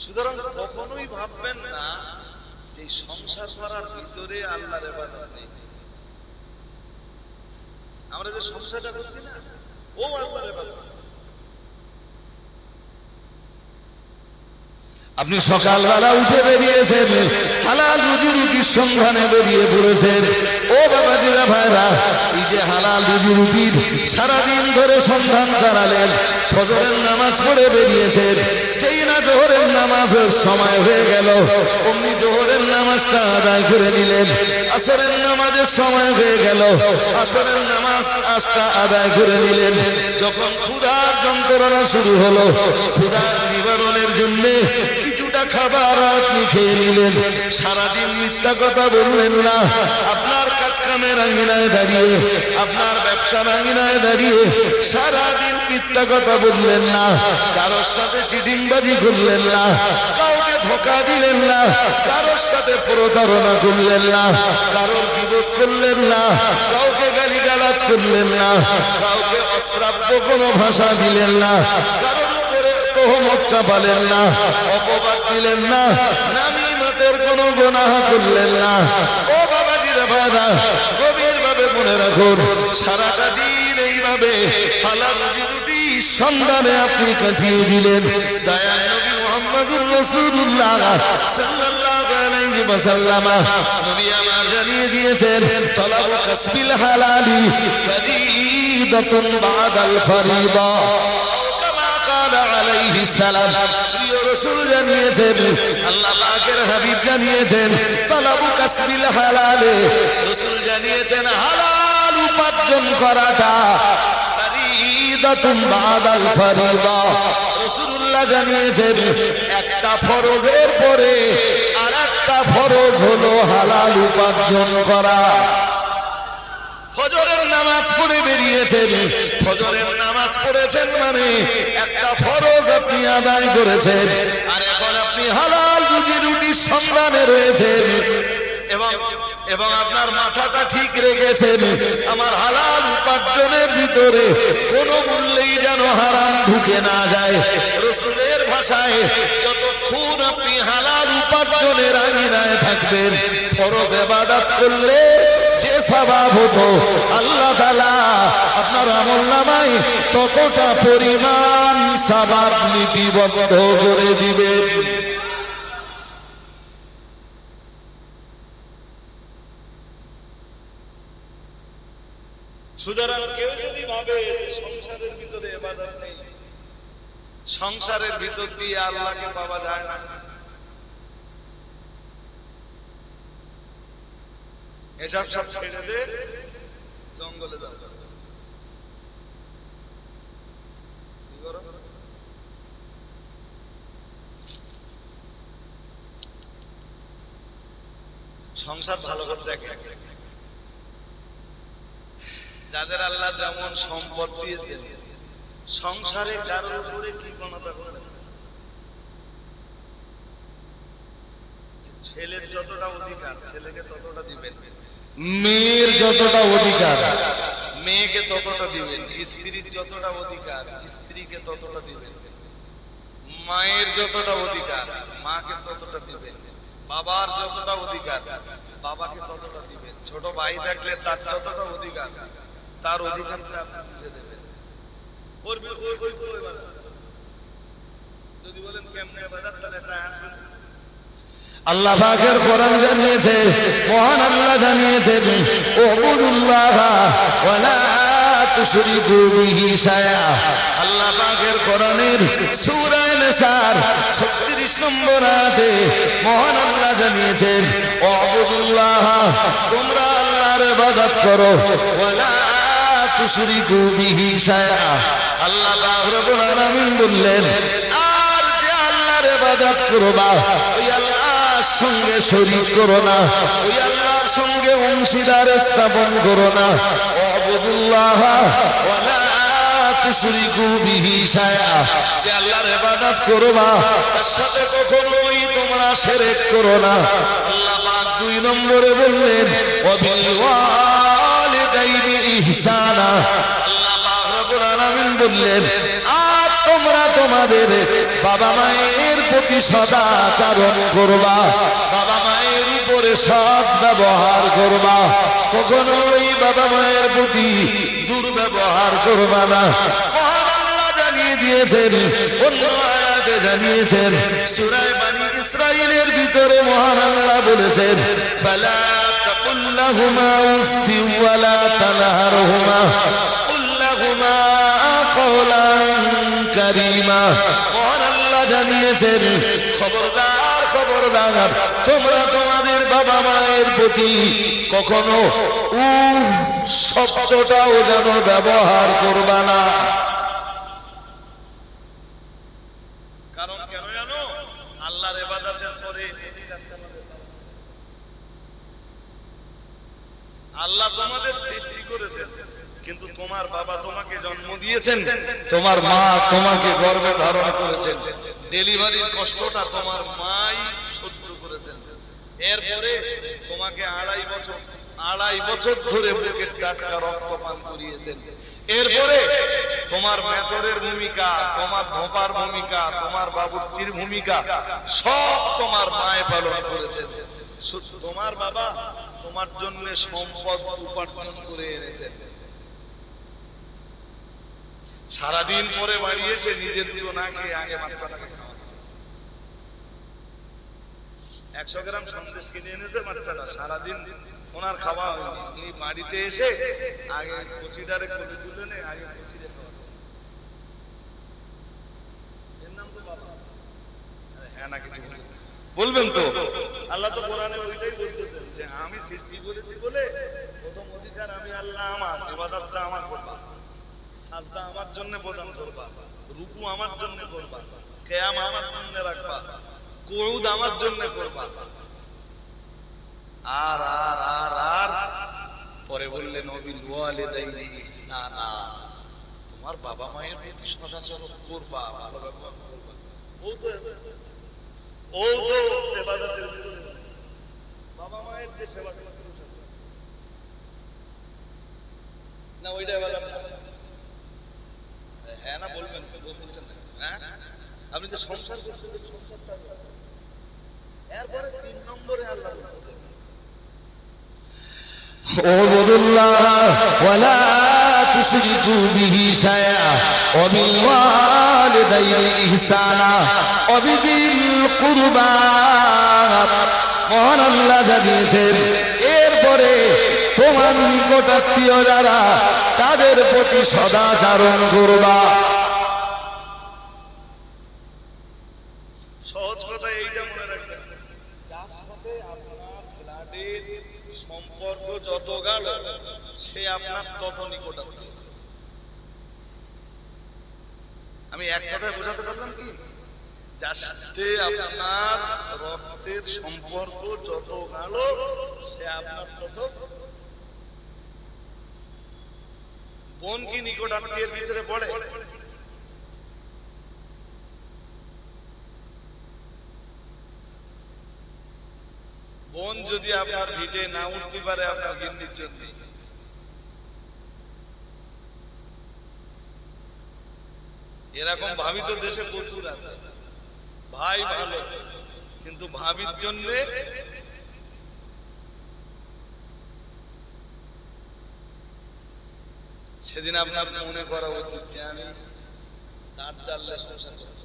সুতরাং কখনোই ভাববেন না যে সংসার করার ভিতরে আল্লাহর ইবাদত নেই। আমরা যে সংসারটা করছি না, ও আল্লাহর ইবাদত। আপনি সকালবেলা উঠে বেরিয়েছেন, হালাল রুজি রুটির সন্ধানে বেরিয়ে পড়েছেন। ও বাবাজিরা ভাইরা, এই যে হালাল রুজি রুটির সারাদিন ধরে সন্ধান চালালেন, ফজরের নামাজ পড়ে বেরিয়েছেন, যেই না জোহরের নামাজের সময় হয়ে গেল অমনি জোহরের নামাজটা আদায় করে নিলেন। আসরের নামাজের সময় হয়ে গেল, আসরের নামাজটা আদায় করে নিলেন। যখন ক্ষুধার যন্ত্রণা শুরু হলো, ক্ষুধার নিবারণের জন্য কিছুটা খাবার আপনি খেয়ে নিলেন। সারাদিন মিথ্যা কথা বললেন না। আপনার কাজ কামের আঙ্গিনায় দাঁড়িয়ে, আপনার ব্যবসার আঙ্গিনায় দাঁড়িয়ে সারাদিন মিথ্যা কথা বললেন না। কারোর সাথে চিটিংবাজি করলেন না, কাউকে ধোঁকা দিলেন না, কারোর সাথে প্রতারণা করলেন না, কারোর গীবত করলেন না, কাউকে গালিগালাজ করলেন না, কাউকে অশ্রাব্য কোনো ভাষা দিলেন না, কারোর উপরে তোহমত চাপালেন না, অপবাদ দিলেন না, নামিমাতের কোনো গুনাহ করলেন না। ও বাবাজিরা ভাইরা, গভীর ভাবে মনে রাখুন, সারাটা দিন এইভাবে হালাল রুটি সন্ধানে আপনি কাটিয়ে দিলেন। দয়াল নবী মুহাম্মদুর রাসূলুল্লাহ সাল্লাল্লাহু আলাইহি ওয়াসাল্লাম নবী আমার জানিয়ে দিয়েছেন, তালাবু কাসবিল হালালি ফরিদাতুন বাদাল ফরিদা, কামা ক্বালা আলাইহিস সালাম। প্রিয় রাসূল জানিয়েছেন, আল্লাহ পাকের হাবিব জানিয়েছেন, তালাবু কাসবিল হালালে, রাসূল জানিয়েছেন হালাল উপার্জন করাটা ফরিদাতুন বাদাল ফরিদা। রাসূলুল্লাহ জানিয়েছেন একটা ফরজের পরে আরেকটা ফরজ হলো হালাল উপার্জন করা। ফজরের নামাজ পড়ে বেরিয়েছেন, ফজরের নামাজ পড়েছেন মানে একটা ফরজ আপনি আদায় করেছেন, আর এখন আপনি হালাল রুজি রুটির সন্ধানে রয়েছেন এবং আপনার মাথাটা ঠিক রেখেছেন আমার হালাল উপার্জনের ভিতরে কোনো মূল্যেই যেন হারাম ঢুকে না যায়। রাসূলের ভাষায় যতক্ষণ আপনি হালাল উপার্জনের আঙিনায় থাকবেন, ফরজ ইবাদত করলে যে সওয়াব হতো আল্লাহ তাআলা আপনার আমলনামায় ততটা পরিমাণ সওয়াব লিপিবদ্ধ করে দিবেন। সুতরাং কেউ যদি ভাবে সংসারের ভিতরে ইবাদত নেই, সংসারের ভিতর দিয়ে আল্লাহকে পাওয়া যায় না, এসব সব ছেড়ে দে, জঙ্গলে যাও। সংসার ভালো করে দেখে, যাদের আল্লাহ যেমন সম্পদ দিয়েছেন, সংসারে কারোর উপরে কি গণতা করে, ছেলের যতটা অধিকার ছেলেকে ততটা দিবেন, মেয়ের যতটা অধিকার মেয়েকে ততটা দিবেন, স্ত্রীর যতটা অধিকার স্ত্রীকে ততটা দিবেন, মায়ের যতটা অধিকার মাকে ততটা দিবেন, বাবার যতটা অধিকার বাবাকে ততটা দিবেন, ছোট ভাই থাকলে তার যতটা অধিকার তার অধিকারটা আপনি বুঝে দেবেন। যদি বলেন কেমনে ইবাদত, তাহলে তা আসুন। আল্লাহ পাকের কোরআন জানিয়েছে, মহান আল্লাহ জানিয়েছেন, উবুদুল্লাহ ওয়া লা তুশরিকু বিহি শাইআ। আল্লাহ পাকের কোরআনের সূরা নিসার 36 নম্বর আয়াতে মহান আল্লাহ জানিয়েছেন, উবুদুল্লাহ, তোমরা আল্লাহর ইবাদত করো, ওয়া লা তুশরিকু বিহি শাইআ। আল্লাহ পাক রব্বুল আলামিন বললেন, আর যে আল্লাহর ইবাদত করবা ওই আল্লাহর সঙ্গে শরীক করো না, ওই আল্লাহর সঙ্গে অংশীদার স্থাপন করো না। উবুদুল্লাহ ওয়া লা তুশরিকু বিহি শাইআ, যে আল্লাহর ইবাদত করবা তার সাথে কখনোই তোমরা শিরক করো না। আল্লাহ পাক 2 নম্বরে বললেন, ওয়াবিল ওয়ালিদাইনি ইহসানা। আল্লাহ পাক রব্বুল আলামিন বললেন, আর তোমরা তোমাদের বাবা মায়ের প্রতি সদাচরণ করবা, বাবা মায়ের উপরে সৎ ব্যবহার করবা, কখনোই বাবা মায়ের প্রতি দুর্ব্যবহার করবা না। মহান আল্লাহ জানিয়ে দিয়েছেন, অন্য আয়াতে জানিয়েছেন, সূরা বনী ইসরাঈলের ভিতরে মহান আল্লাহ বলেছেন, ফালা তাকুল লাহুমা উফফি ওয়া লা তানহারহুমা কুল লাহুমা কওলান কারীমা। মহান আল্লাহ জানিয়েছেন, খবরদার খবরদার, তোমরা তোমাদের বাবা মায়ের প্রতি কখনো উফ শব্দটাও যেন ব্যবহার করবা না। কারণ কেন জানো? আল্লাহর ইবাদতের পরে আল্লাহ তোমাদের সৃষ্টি করেছেন, কিন্তু তোমার বাবা তোমাকে জন্ম দিয়েছেন, তোমার মা তোমাকে গর্ভে ধারণ করেছেন, ডেলিভারির কষ্টটা তোমার মাই সহ্য করেছেন। এরপরে তোমাকে 2.5 বছর ধরে বুকের টাটকা রক্ত পান করিয়েছেন। এরপরে তোমার মেথরের ভূমিকা, তোমার ভোপার ভূমিকা, তোমার বাবুর্চির ভূমিকা সব তোমার মায়ে পালন করেছেন। তোমার বাবা তোমার জন্য সম্পদ উপার্জন করে এনেছেন, সারাদিন পরে বাড়িয়েছে, নিজে দুটো না খেয়ে আগে বাচ্চাটাকে খাওয়াচ্ছে। 100 গ্রাম সন্দেশ কিনে এনেছে বাচ্চাটা, সারাদিন ওনার খাওয়া হয়নি, উনি বাড়িতে এসে আগে কচিটারে কোলে তুলে নে, আগে কচিরে খাওয়াচ্ছে। এর নাম তো বাবা। হ্যাঁ না কিছু বলবেন তো? আল্লাহ তো কোরআনে ওইটাই বলতেছেন যে আমি সৃষ্টি করেছি বলে প্রথম অধিকার আমি আল্লাহ, আমার ইবাদতটা আমার করবা, সাজদা আমার জন্য প্রদান করবা, রুকু আমার জন্য করবা, কিয়াম আমার জন্য রাখবা, কুউদ আমার জন্য করবা। আর আর আর আর পরে বললেন, ওয়াবিল ওয়ালিদাইনি ইহসানা, তোমার বাবা মায়ের প্রতি সদাচরণ করবা, ভালো ব্যবহার করবা। ও তো ইবাদতের ভিতরে বাবা মায়ের যে সেবা না, ওইটা ইবাদত না। হ্যাঁ না বলবেন, বলছেন না? হ্যাঁ, আপনি যে সংসার করতে সংসারটা, এরপরে 3 নম্বরে আল্লাহ বলতেছেন, উবুদুল্লাহ ওয়া লা তুশরিকু বিহি শাইআ ওয়া বিল ওয়ালিদাইনি ইহসানা ওয়া বিযিল কুরবা। মহান আল্লাহ জানিয়েছেন, এরপরে তোমার নিকটাত্মীয় যারা তাদের প্রতি সদাচরণ করবা। সহজ কথা এইটা মনে রাখবেন, যার সাথে আপনার ব্লাডের সম্পর্ক যত গাঢ় সে আপনার তত নিকটাত্মীয়। আমি এক কথায় বোঝাতে পারলাম কি? যার সাথে আপনার রক্তের সম্পর্ক যত গাঢ় সে আপনার তত। বোন কি নিকটাত্মীয়ের ভিতরে পড়ে? বোন যদি আপনার ভিটে না উঠতে পারে আপনার গিন্নির জন্য, এরকম ভাবি তো দেশে প্রচুর আছে। ভাই ভালো, কিন্তু ভাবির জন্য সেদিন আপনার মনে করা উচিত যে আমি দাঁড় চাললে সংসার করতে,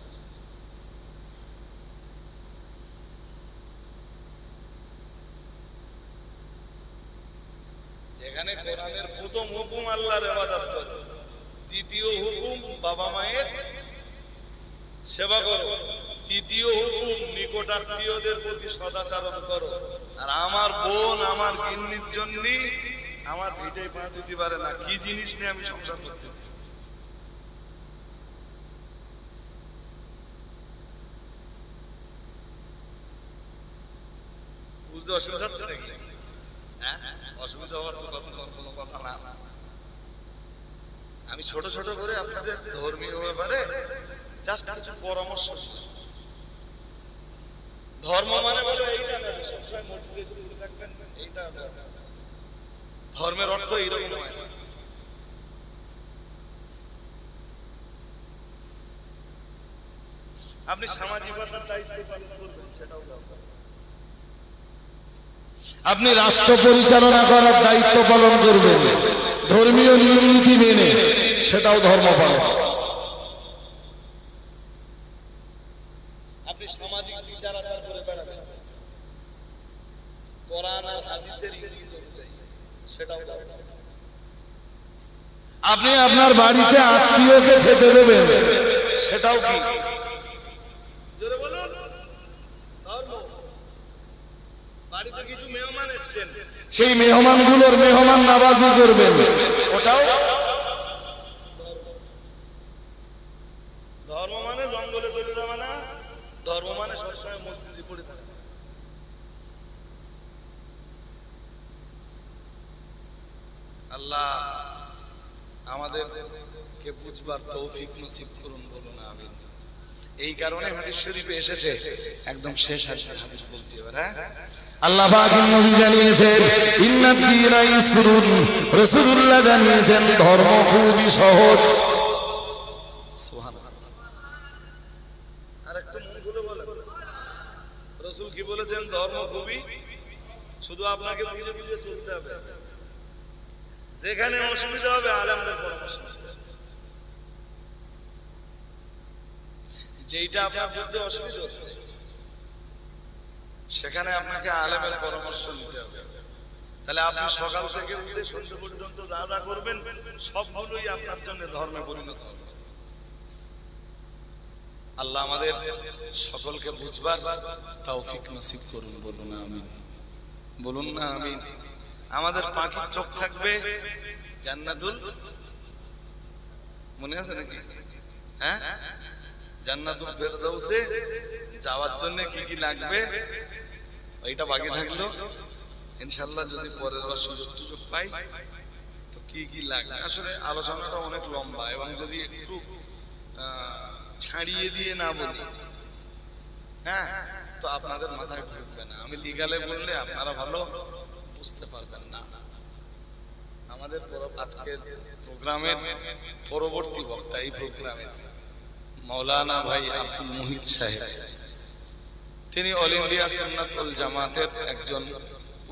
যেখানে কোরআনের প্রথম হুকুম আল্লাহর ইবাদত করো, দ্বিতীয় হুকুম বাবা মায়ের সেবা করো, তৃতীয় হুকুম নিকটাত্মীয়দের প্রতি সদাচরণ করো। আর আমার বোন আমার গিন্নির জন্য আমার ভিটে পা দিতে পারে না, কি জিনিস নিয়ে আমি সংসার করতেছি? বুঝতে অসুবিধা হচ্ছে নাকি? হ্যাঁ, অসুবিধা হওয়ার তো কোনো কথা না। আমি ছোট ছোট করে আপনাদের ধর্মীয় ব্যাপারে জাস্ট কিছু পরামর্শ দিই। ধর্ম মানে বলে এইটা না যে সবসময় মসজিদে চলে থাকবেন, এইটা ধর্মের অর্থ এইরকম হয় না। আপনি সামাজিকতার দায়িত্ব পালন করবেন, সেটাও দরকার। আপনি রাষ্ট্র পরিচালনা করার দায়িত্ব পালন করবেন ধর্মীয় নিয়ম নীতি মেনে, সেটাও ধর্ম পালন। আপনি সামাজিক বিচার আচার করে বেড়াবেন কোরআন আর হাদিসের ইঙ্গিত অনুযায়ী, সেটাও দরকার। আপনি আপনার বাড়িতে আত্মীয়কে খেতে দেবেন, সেটাও কি? জোরে বলুন, ধর্ম। বাড়িতে কিছু মেহমান এসেছেন, সেই মেহমানগুলোর মেহমান নাবাজি করবেন, ওটাও ধর্ম। মানে জঙ্গলে চলে যাওয়া না, ধর্ম মানে সবসময় মসজিদে পড়ে থাকা। আল্লাহ আমাদেরকে বুঝবার তৌফিক নসিব করুন, বলুন আমিন। এই কারণে হাদিস শরীফে এসেছে, একদম শেষ হাদিস বলছি এবার। হ্যাঁ, আল্লাহ পাকের নবী জানিয়েছেন ইন্নাদ দীনা ইসরুন, রাসূলুল্লাহ জানিয়েছেন ধর্ম খুবই সহজ। সুবহানাল্লাহ। আরেকটু মন খুলে বলেন, রাসূল কি বলেছেন? ধর্ম খুবই, শুধু আপনাকে বুঝে বুঝে চলতে হবে। যেখানে অসুবিধা হবে আলেমদের পরামর্শ নিতে হবে। যেইটা আপনার বুঝতে অসুবিধা হচ্ছে সেখানে আপনাকে আলেমের পরামর্শ নিতে হবে। তাহলে আপনি সকাল থেকে উঠে সন্ধ্যা পর্যন্ত যা যা করবেন সবগুলোই আপনার জন্য ধর্মে পরিণত হবে। আল্লাহ আমাদের সকলকে বুঝবার তৌফিক নসিব করুন, বলুন আমিন। বলুন না আমিন। আমাদের পাখির চোখ থাকবে জান্নাতুল, মনে আছে নাকি? হ্যাঁ, জান্নাতুল ফেরদাউসে যাওয়ার জন্য কি কি লাগবে ওইটা বাকি থাকলো। ইনশাআল্লাহ যদি পরের বার সুযোগ পাই তো কি কি লাগবে। আসলে আলোচনাটা অনেক লম্বা, এবং যদি একটু ছাড়িয়ে দিয়ে না বলি, হ্যাঁ, তো আপনাদের মাথায় ঢুকবে না। আমি লিগালে বললে আপনারা ভালো বুঝতে পারবেন না। আমাদের আজকের প্রোগ্রামের পরবর্তী বক্তা, এই প্রোগ্রামের মাওলানা ভাই আব্দুল মুহিত সাহেব, তিনি অল ইন্ডিয়া সুন্নাত ওয়াল জামাতের একজন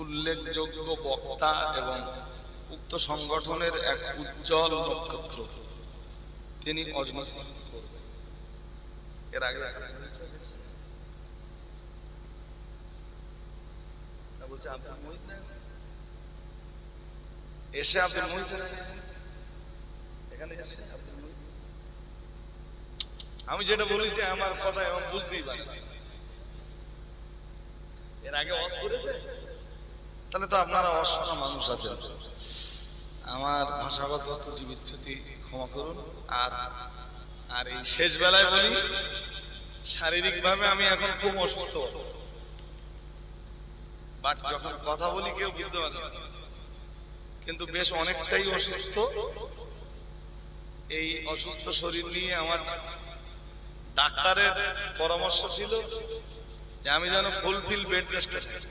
উল্লেখযোগ্য বক্তা এবং উক্ত সংগঠনের এক উজ্জ্বল নক্ষত্র। তিনি অজনসি করবেন। এর আগে বলছে আব্দুল মুহিত এসে, আব্দুল মুহিত এখানে এসে, আব্দুল মুহিত, আমি যেটা বলেছি আমার কথা এবং বুঝতেই পারি। এর আগে ওয়াজ করেছে, তাহলে তো আপনারা অশোনা মানুষ আছেন। আমার ভাষাগত ত্রুটি বিচ্যুতি ক্ষমা করুন। আর এই শেষ বেলায় বলি, শারীরিকভাবে আমি এখন খুব অসুস্থ, বাট যখন কথা বলি কেউ বুঝতে পারে না, কিন্তু বেশ অনেকটাই অসুস্থ। এই অসুস্থ শরীর নিয়ে আমার ডাক্তারের পরামর্শ ছিল যে আমি যেন ফুলফিল বেড রেস্টে থাকি,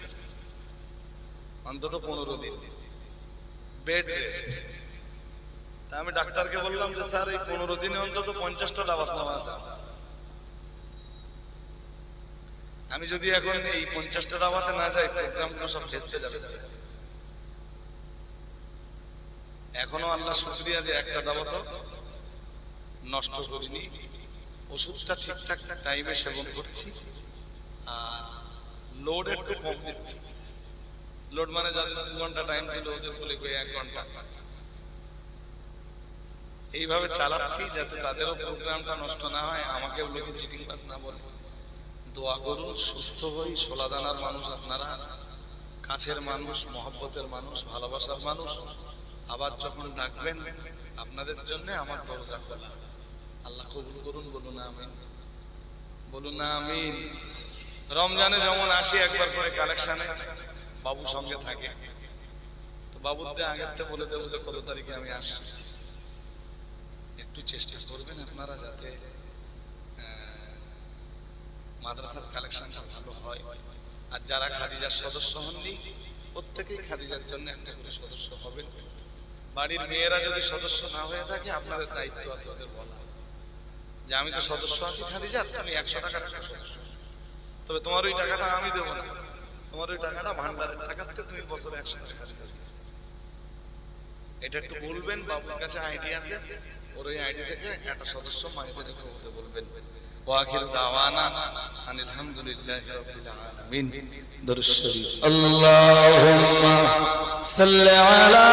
অন্তত 15 দিন বেড রেস্ট। তা আমি ডাক্তারকে বললাম যে স্যার এই 15 দিনে অন্তত 50টা দাওয়াত নেওয়া আছে। আমি যদি এখন এই 50টা দাওয়াতে না যাই প্রোগ্রামগুলো সব ভেস্তে যাবে। এখনো আল্লাহ শুকরিয়া যে একটা দাওয়াতও নষ্ট করিনি, ওষুধটা ঠিকঠাক টাইমে সেবন করছি, আর লোড একটু কম দিচ্ছি। লোড মানে যাদের 2 ঘন্টা টাইম ছিল ওদের বলে 1 ঘন্টা, এইভাবে চালাচ্ছি যাতে তাদেরও প্রোগ্রামটা নষ্ট না হয়, আমাকেও লোকে চিটিং বাস না বলে। দোয়া করুন, সুস্থ হই। সোলাদানার মানুষ আপনারা, কাছের মানুষ, মহব্বতের মানুষ, ভালোবাসার মানুষ। আবার যখন ডাকবেন আপনাদের জন্য আমার দরজা খোলা। আল্লাহ কবুল করুন, বলুন আমিন, বলুন আমিন। রমজানে যেমন আসি একবার করে কালেকশনে, বাবু সঙ্গে থাকে, তো বাবুদের আগের থেকে বলে দেবো যে কত তারিখে আমি আসছি। একটু চেষ্টা করবেন আপনারা যাতে মাদ্রাসার কালেকশনটা ভালো হয়। আর যারা খাদিজার সদস্য হননি প্রত্যেকেই খাদিজার জন্য একটা করে সদস্য হবেন। বাড়ির মেয়েরা যদি সদস্য না হয়ে থাকে আপনাদের দায়িত্ব আছে ওদের বলা যে আমি তো সদস্য আছি খাদিজা, তুমি 100 টাকার একটা সদস্য, তবে তোমার ওই টাকাটা আমি দেবো না, তোমার ওই টাকাটা ভান্ডারের টাকাতে তুমি বছরে 100 টাকা খাদিজা দিবে। এটা একটু বলবেন, বাবুর কাছে আইডি আছে, ওর ওই আইডি থেকে একটা সদস্য মায়েদের হতে বলবেন। ওয়াখির দাওয়ানা আনিল হামদুলিল্লাহি রাব্বিল আলামিন। দরুদ শরীফ। আল্লাহুম্মা সাল্লি আলা